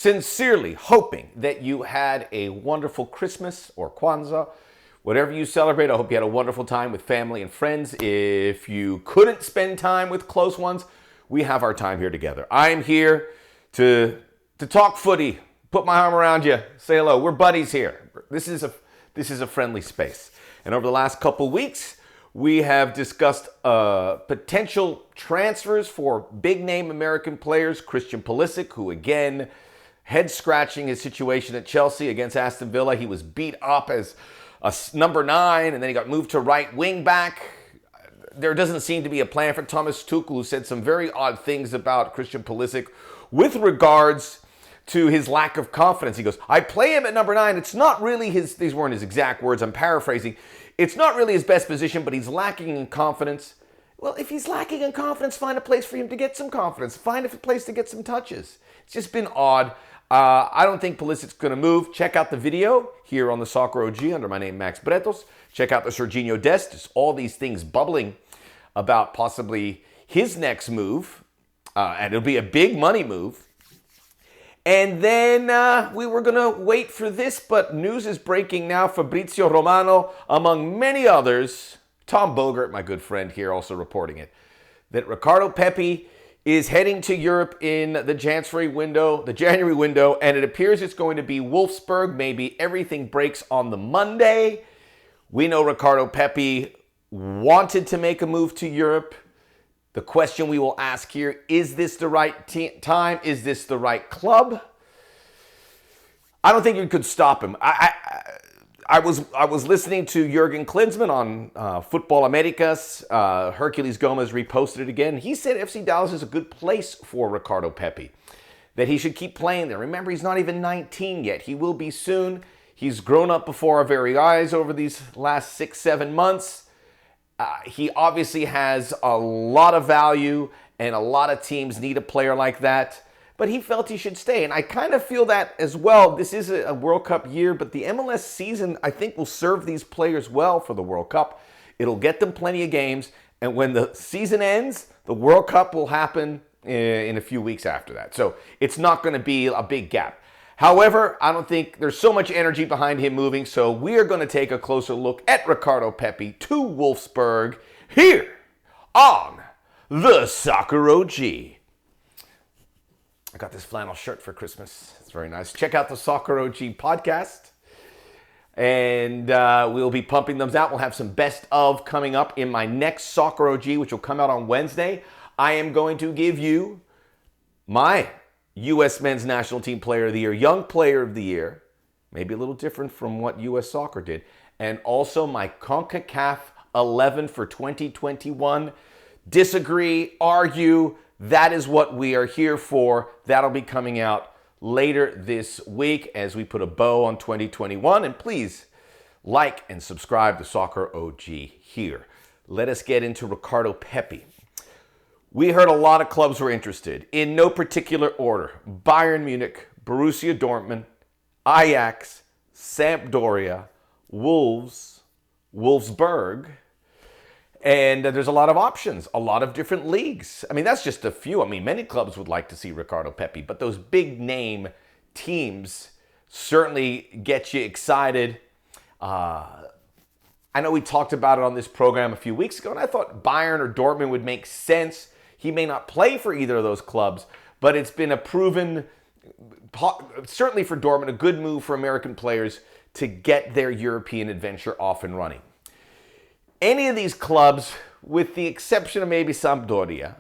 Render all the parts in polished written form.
sincerely hoping that you had a wonderful Christmas or Kwanzaa. Whatever you celebrate, I hope you had a wonderful time with family and friends. If you couldn't spend time with close ones, we have our time here together. I'm here to talk footy, put my arm around you, say hello. We're buddies here. This is a friendly space. And over the last couple weeks, we have discussed potential transfers for big-name American players. Christian Pulisic, who again, head-scratching his situation at Chelsea against Aston Villa. He was beat up as a number 9, and then he got moved to right wing back. There doesn't seem to be a plan for Thomas Tuchel, who said some very odd things about Christian Pulisic with regards to his lack of confidence. He goes, I play him at number 9. It's not really his, these weren't his exact words, I'm paraphrasing. It's not really his best position, but he's lacking in confidence. Well, if he's lacking in confidence, find a place for him to get some confidence. Find a place to get some touches. It's just been odd. I don't think Pulisic's going to move. Check out the video here on the Soccer OG under my name, Max Bretos. Check out the Serginho Dest. There's all these things bubbling about possibly his next move. And it'll be a big money move. And then we were going to wait for this, but news is breaking now. Fabrizio Romano, among many others, Tom Bogert, my good friend here, also reporting it, that Ricardo Pepi is heading to Europe in the January window, and it appears it's going to be Wolfsburg. Maybe everything breaks on the Monday. We know Ricardo Pepi wanted to make a move to Europe. The question we will ask here, is this the right time? Is this the right club? I don't think you could stop him. I was listening to Jurgen Klinsmann on Football Americas. Hercules Gomez reposted it again. He said FC Dallas is a good place for Ricardo Pepi, that he should keep playing there. Remember, he's not even 19 yet. He will be soon. He's grown up before our very eyes over these last 6-7 months. He obviously has a lot of value, and a lot of teams need a player like that. But he felt he should stay, and I kind of feel that as well. This is a World Cup year, but the MLS season, I think, will serve these players well for the World Cup. It'll get them plenty of games, and when the season ends, the World Cup will happen in a few weeks after that. So it's not going to be a big gap. However, I don't think there's so much energy behind him moving, so we are going to take a closer look at Ricardo Pepi to Wolfsburg here on the Soccer OG. I got this flannel shirt for Christmas. It's very nice. Check out the Soccer OG podcast. And we'll be pumping them out. We'll have some best of coming up in my next Soccer OG, which will come out on Wednesday. I am going to give you my U.S. Men's National Team Player of the Year, Young Player of the Year, maybe a little different from what U.S. Soccer did, and also my CONCACAF 11 for 2021. Disagree, argue. That is what we are here for. That'll be coming out later this week as we put a bow on 2021. And please like and subscribe to Soccer OG here. Let us get into Ricardo Pepi. We heard a lot of clubs were interested, in no particular order. Bayern Munich, Borussia Dortmund, Ajax, Sampdoria, Wolves, Wolfsburg. And there's a lot of options, a lot of different leagues. I mean, that's just a few. I mean, many clubs would like to see Ricardo Pepi, but those big name teams certainly get you excited. I know we talked about it on this program a few weeks ago, and I thought Bayern or Dortmund would make sense. He may not play for either of those clubs, but it's been a proven, certainly for Dortmund, a good move for American players to get their European adventure off and running. Any of these clubs, with the exception of maybe Sampdoria,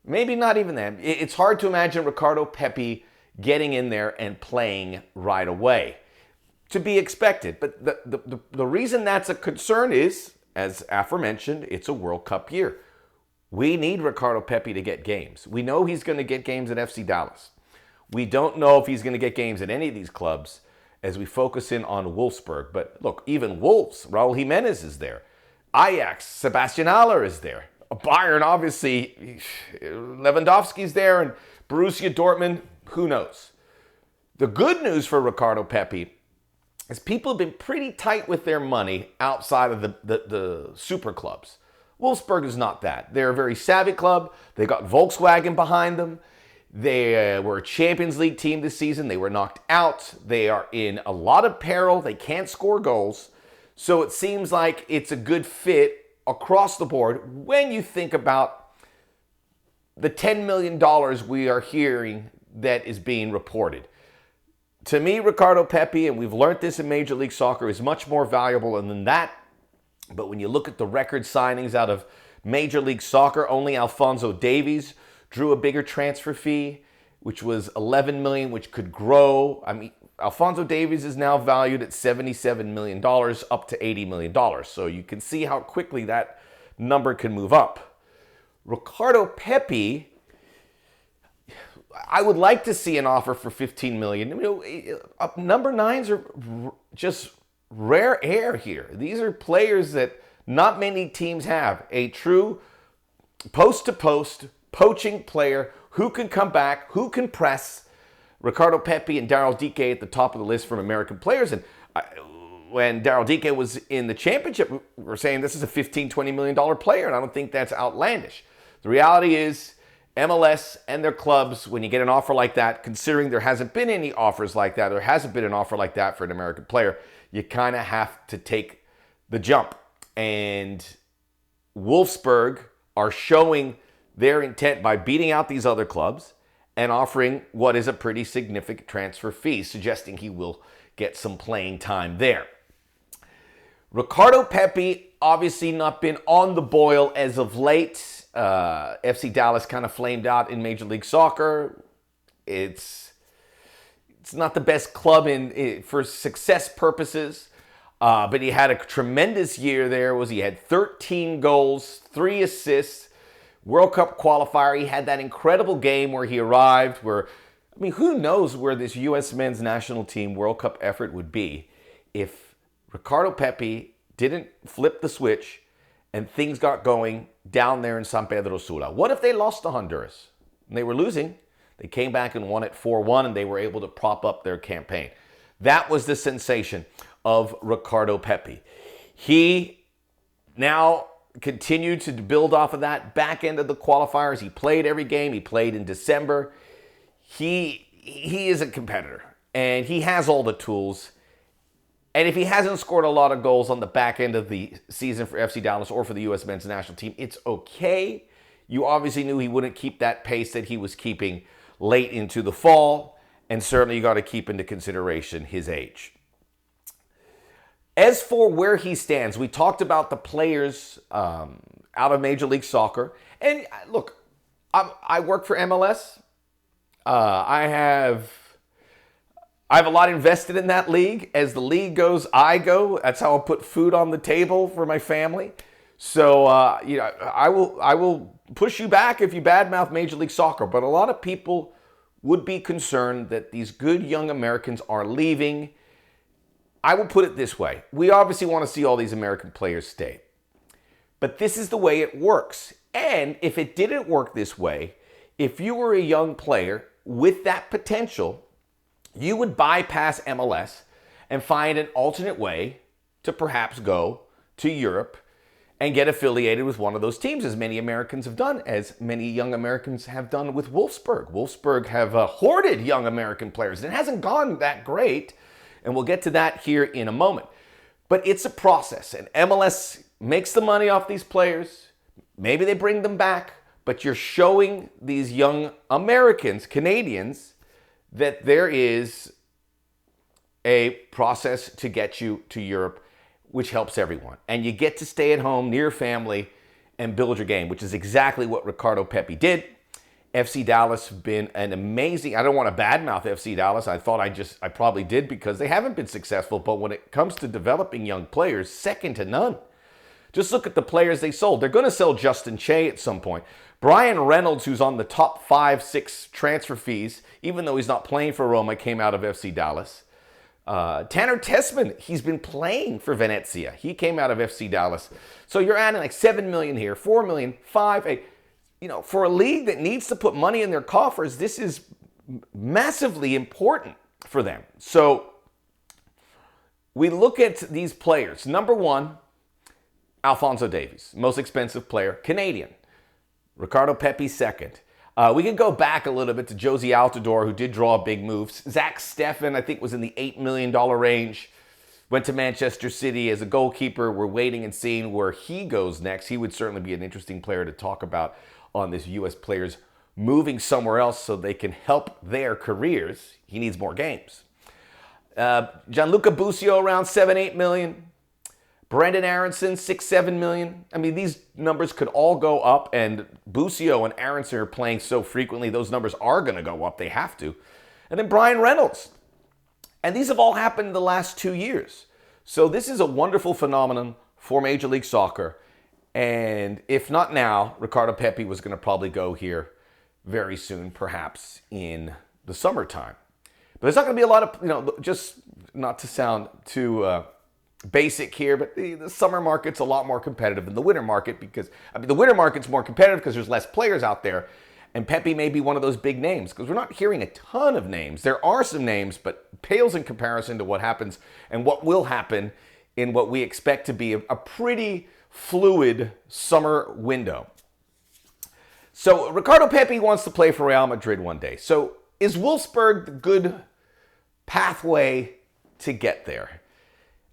maybe not even them, it's hard to imagine Ricardo Pepi getting in there and playing right away. To be expected. But the reason that's a concern is, as aforementioned, it's a World Cup year. We need Ricardo Pepi to get games. We know he's going to get games at FC Dallas. We don't know if he's going to get games at any of these clubs as we focus in on Wolfsburg. But look, even Wolves, Raul Jimenez is there. Ajax, Sebastian Haller is there. Bayern, obviously, Lewandowski's there, and Borussia Dortmund, who knows? The good news for Ricardo Pepi is people have been pretty tight with their money outside of the super clubs. Wolfsburg is not that. They're a very savvy club. They got Volkswagen behind them. They were a Champions League team this season. They were knocked out. They are in a lot of peril. They can't score goals. So it seems like it's a good fit across the board when you think about the $10 million we are hearing that is being reported. To me, Ricardo Pepi, and we've learned this in Major League Soccer, is much more valuable than that. But when you look at the record signings out of Major League Soccer, only Alphonso Davies drew a bigger transfer fee, which was $11 million, which could grow. I mean, Alphonso Davies is now valued at $77 million, up to $80 million. So you can see how quickly that number can move up. Ricardo Pepi, I would like to see an offer for $15 million. You know, number nines are just rare air here. These are players that not many teams have. A true post-to-post poaching player who can come back, who can press. Ricardo Pepi and Daryl Dike at the top of the list from American players. And when Daryl Dike was in the championship, we were saying this is a $15, $20 million player, and I don't think that's outlandish. The reality is MLS and their clubs, when you get an offer like that, considering there hasn't been any offers like that, there hasn't been an offer like that for an American player, you kind of have to take the jump. And Wolfsburg are showing their intent by beating out these other clubs and offering what is a pretty significant transfer fee, suggesting he will get some playing time there. Ricardo Pepi, obviously not been on the boil as of late. FC Dallas kind of flamed out in Major League Soccer. It's not the best club for success purposes, but he had a tremendous year there. He had 13 goals, 3 assists, World Cup qualifier. He had that incredible game where he arrived, who knows where this U.S. men's national team World Cup effort would be if Ricardo Pepi didn't flip the switch and things got going down there in San Pedro Sula. What if they lost to Honduras? And they were losing. They came back and won it 4-1, and they were able to prop up their campaign. That was the sensation of Ricardo Pepi. He now continued to build off of that back end of the qualifiers. He played every game. He played in December. He is a competitor, and he has all the tools. And if he hasn't scored a lot of goals on the back end of the season for FC Dallas or for the U.S. men's national team, it's okay. You obviously knew he wouldn't keep that pace that he was keeping late into the fall, and certainly you got to keep into consideration his age. As for where he stands, we talked about the players out of Major League Soccer. And look, I work for MLS. I have a lot invested in that league. As the league goes, I go. That's how I put food on the table for my family. So, I will push you back if you badmouth Major League Soccer. But a lot of people would be concerned that these good young Americans are leaving. I will put it this way. We obviously want to see all these American players stay. But this is the way it works. And if it didn't work this way, if you were a young player with that potential, you would bypass MLS and find an alternate way to perhaps go to Europe and get affiliated with one of those teams, as many Americans have done, as many young Americans have done with Wolfsburg. Wolfsburg have hoarded young American players. It hasn't gone that great. And we'll get to that here in a moment. But it's a process. And MLS makes the money off these players. Maybe they bring them back. But you're showing these young Americans, Canadians, that there is a process to get you to Europe, which helps everyone. And you get to stay at home near family and build your game, which is exactly what Ricardo Pepi did. FC Dallas have been an amazing, I don't want to badmouth FC Dallas. I thought I probably did because they haven't been successful. But when it comes to developing young players, second to none. Just look at the players they sold. They're going to sell Justin Che at some point. Brian Reynolds, who's on the top 5-6 transfer fees, even though he's not playing for Roma, came out of FC Dallas. Tanner Tessman, he's been playing for Venezia. He came out of FC Dallas. So you're adding like $7 million here, $4 million, 5, 8. For a league that needs to put money in their coffers, this is massively important for them. So we look at these players. Number one, Alphonso Davies, most expensive player, Canadian. Ricardo Pepi, second. We could go back a little bit to Josie Altidore, who did draw big moves. Zach Steffen, I think, was in the $8 million range. Went to Manchester City as a goalkeeper. We're waiting and seeing where he goes next. He would certainly be an interesting player to talk about on this U.S. Players moving somewhere else so they can help their careers. He needs more games. Gianluca Busio around $7-8 million. Brendan Aronson, $6-7 million. I mean, these numbers could all go up, and Busio and Aronson are playing so frequently, those numbers are going to go up. They have to. And then Brian Reynolds. And these have all happened in the last 2 years. So this is a wonderful phenomenon for Major League Soccer. And if not now, Ricardo Pepi was going to probably go here very soon, perhaps in the summertime. But there's not going to be a lot of, just not to sound too basic here, but the summer market's a lot more competitive than the winter market because, the winter market's more competitive because there's less players out there. And Pepi may be one of those big names because we're not hearing a ton of names. There are some names, but pales in comparison to what happens and what will happen in what we expect to be a pretty fluid summer window. So Ricardo Pepi wants to play for Real Madrid one day. So is Wolfsburg the good pathway to get there?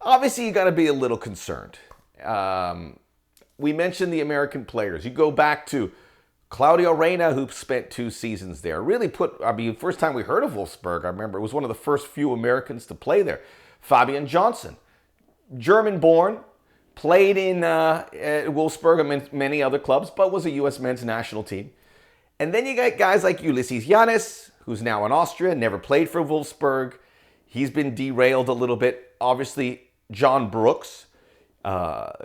Obviously, you got to be a little concerned. We mentioned the American players. You go back to Claudio Reyna, who spent 2 seasons there, really first time we heard of Wolfsburg, I remember it was one of the first few Americans to play there. Fabian Johnson, German-born, played in Wolfsburg and many other clubs, but was a U.S. men's national team. And then you got guys like Ulysses Yanis, who's now in Austria, never played for Wolfsburg. He's been derailed a little bit. Obviously, John Brooks,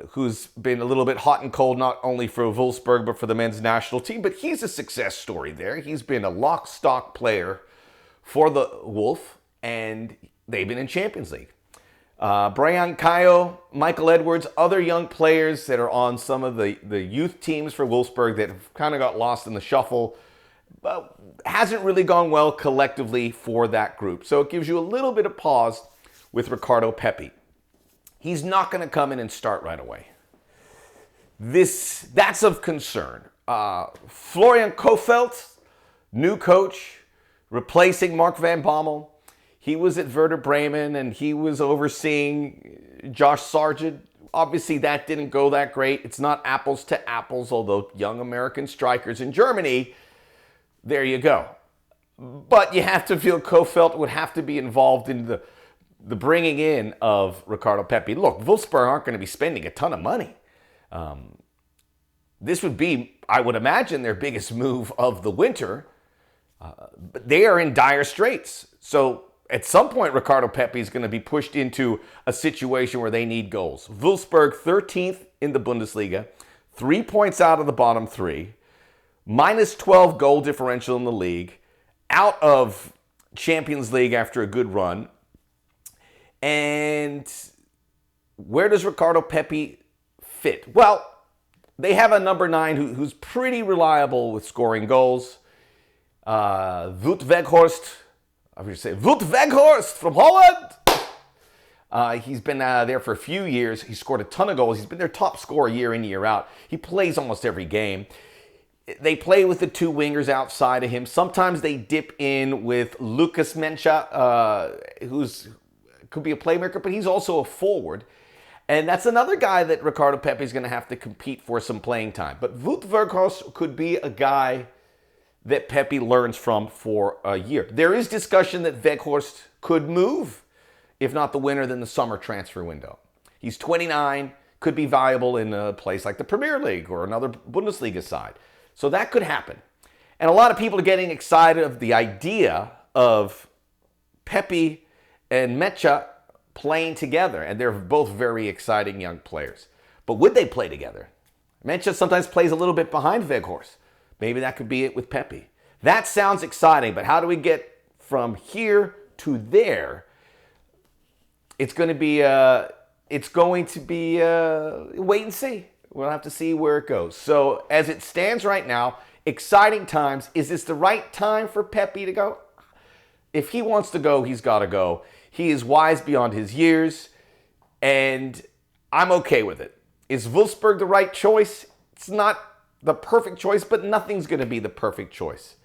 who's been a little bit hot and cold, not only for Wolfsburg, but for the men's national team. But he's a success story there. He's been a lock-stock player for the Wolf, and they've been in Champions League. Brian Caio, Michael Edwards, other young players that are on some of the youth teams for Wolfsburg that have kind of got lost in the shuffle, but hasn't really gone well collectively for that group. So it gives you a little bit of pause with Ricardo Pepi. He's not going to come in and start right away. That's of concern. Florian Kohfeldt, new coach, replacing Mark Van Bommel. He was at Werder Bremen and he was overseeing Josh Sargent. Obviously, that didn't go that great. It's not apples to apples, although young American strikers in Germany, there you go. But you have to feel Kohfeldt would have to be involved in the bringing in of Ricardo Pepi. Look, Wolfsburg aren't going to be spending a ton of money. This would be, I would imagine, their biggest move of the winter. But they are in dire straits. So at some point, Ricardo Pepi is going to be pushed into a situation where they need goals. Wolfsburg, 13th in the Bundesliga, 3 points out of the bottom 3, minus 12 goal differential in the league, out of Champions League after a good run. And where does Ricardo Pepi fit? Well, they have a number 9 who's pretty reliable with scoring goals. Wout Weghorst, I would say Wout Weghorst from Holland. He's been there for a few years. He scored a ton of goals. He's been their top scorer year in, year out. He plays almost every game. They play with the 2 wingers outside of him. Sometimes they dip in with Lucas Mencha, who's could be a playmaker, but he's also a forward. And that's another guy that Ricardo Pepi is going to have to compete for some playing time. But Wout Weghorst could be a guy that Pepi learns from for a year. There is discussion that Weghorst could move, if not the winter, then the summer transfer window. He's 29, could be valuable in a place like the Premier League or another Bundesliga side. So that could happen. And a lot of people are getting excited of the idea of Pepi and Mecha playing together, and they're both very exciting young players. But would they play together? Mecha sometimes plays a little bit behind Weghorst. Maybe that could be it with Pepi. That sounds exciting, but how do we get from here to there? It's going to be wait and see. We'll have to see where it goes. So as it stands right now, exciting times. Is this the right time for Pepi to go? If he wants to go, he's got to go. He is wise beyond his years, and I'm okay with it. Is Wolfsburg the right choice? It's not the perfect choice, but nothing's going to be the perfect choice.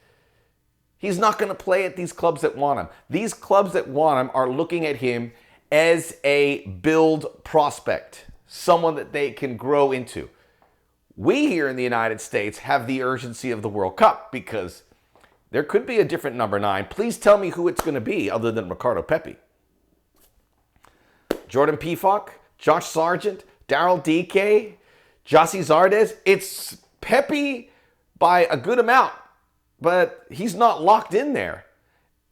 He's not going to play at these clubs that want him. These clubs that want him are looking at him as a build prospect, someone that they can grow into. We here in the United States have the urgency of the World Cup because there could be a different number 9. Please tell me who it's going to be other than Ricardo Pepi. Jordan Pefok, Josh Sargent, Daryl Dike, Jossie Zardes. It's Pepi by a good amount, but he's not locked in there.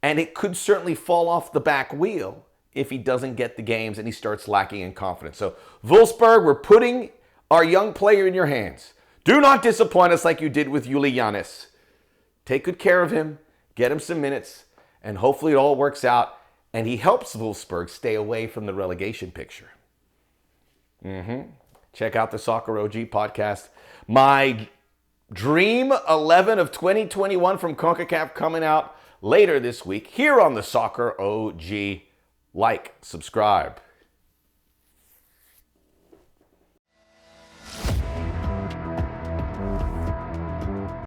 And it could certainly fall off the back wheel if he doesn't get the games and he starts lacking in confidence. So, Wolfsburg, we're putting our young player in your hands. Do not disappoint us like you did with Uli Yanis. Take good care of him, get him some minutes, and hopefully it all works out and he helps Wolfsburg stay away from the relegation picture. Check out the Soccer OG podcast. My Dream 11 of 2021 from CONCACAF coming out later this week here on the Soccer OG. Like, subscribe.